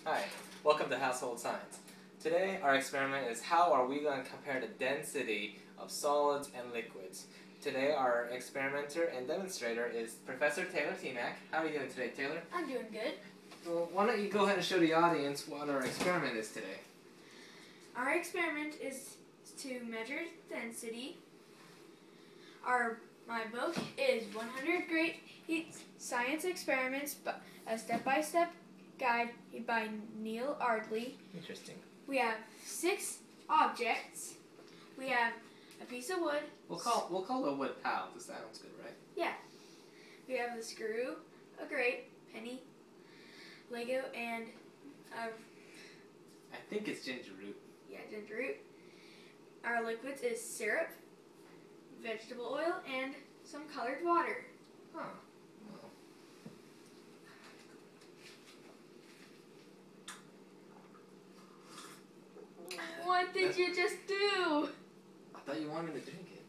Hi, welcome to Household Science. Today our experiment is how are we going to compare the density of solids and liquids. Today our experimenter and demonstrator is Professor Taylor T-mack. How are you doing today, Taylor? I'm doing good. Well, why don't you go ahead and show the audience what our experiment is today. Our experiment is to measure density. My book is 100 Great Science Experiments, a step-by-step guide by Neil Ardley. Interesting. We have 6 objects. We have a piece of wood. We'll call the wood pal. That sounds good, right? Yeah. We have a screw, a grape, penny, Lego, and I think it's ginger root. Yeah, ginger root. Our liquids is syrup, vegetable oil, and some colored water. Huh. What did you just do? I thought you wanted me to drink it.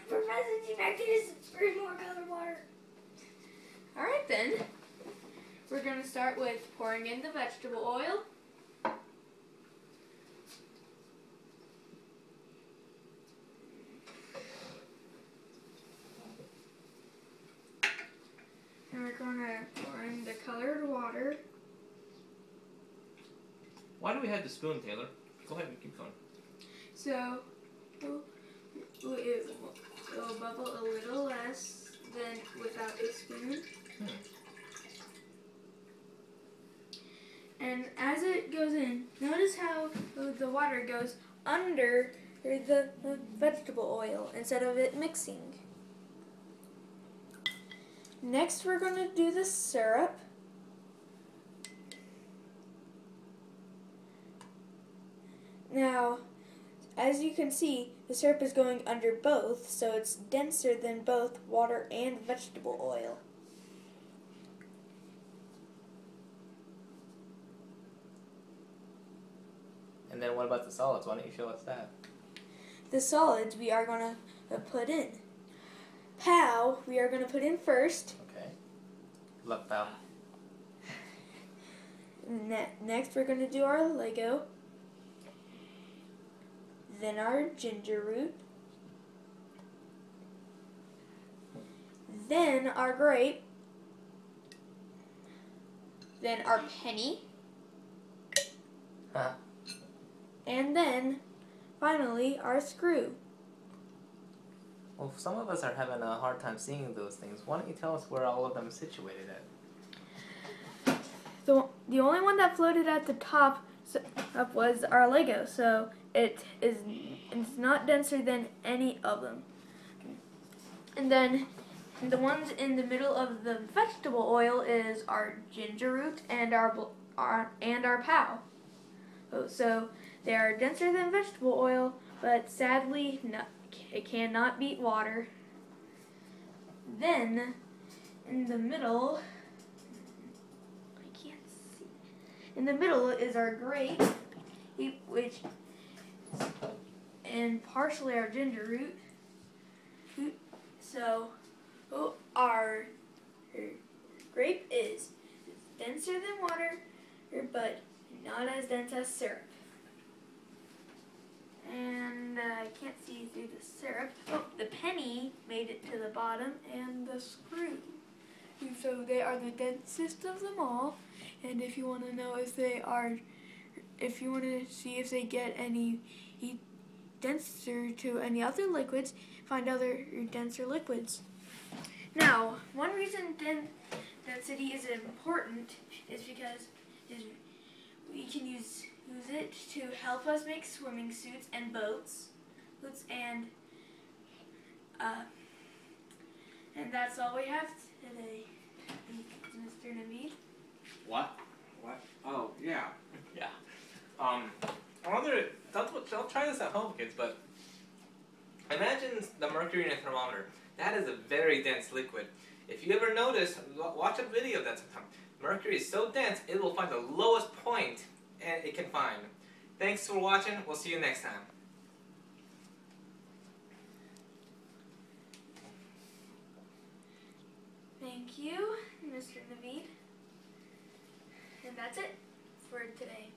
Professor T-mack is more colored water. Alright then. We're going to start with pouring in the vegetable oil. And we're going to pour in the colored water. Why do we have the spoon, Taylor? Go ahead and keep going. So it will bubble a little less than without a spoon. And as it goes in, notice how the water goes under the vegetable oil instead of it mixing. Next, we're going to do the syrup. Now, as you can see, the syrup is going under both, so it's denser than both water and vegetable oil. And then what about the solids? Why don't you show us that? The solids we are going to put in. Pow, we are going to put in first. Okay. Luck pal. Next, we're going to do our Lego. Then our ginger root. Then our grape. Then our penny. Huh. And then, finally, our screw. Well, some of us are having a hard time seeing those things. Why don't you tell us where all of them are situated at? The only one that floated at the top was our Lego, so it's not denser than any of them. And then the ones in the middle of the vegetable oil is our ginger root and our pow. So they are denser than vegetable oil, but sadly it cannot beat water. Then in the middle, in the middle is our grape, which and partially our ginger root. So our grape is denser than water, but not as dense as syrup. And I can't see through the syrup. Oh, the penny made it to the bottom, and the screw. So they are the densest of them all. And if you want to know if you want to see if they get any denser to any other liquids, find other denser liquids. Now, one reason density is important is because we can use it to help us make swimming suits and boats, and that's all we have today, Mr. Naveed. What? Oh, yeah. Yeah. I wonder, don't try this at home, kids, but imagine the mercury in a thermometer. That is a very dense liquid. If you ever notice, watch a video of that sometime. Mercury is so dense, it will find the lowest point and it can find. Thanks for watching. We'll see you next time. Thank you, Mr. Naveed. And that's it for today.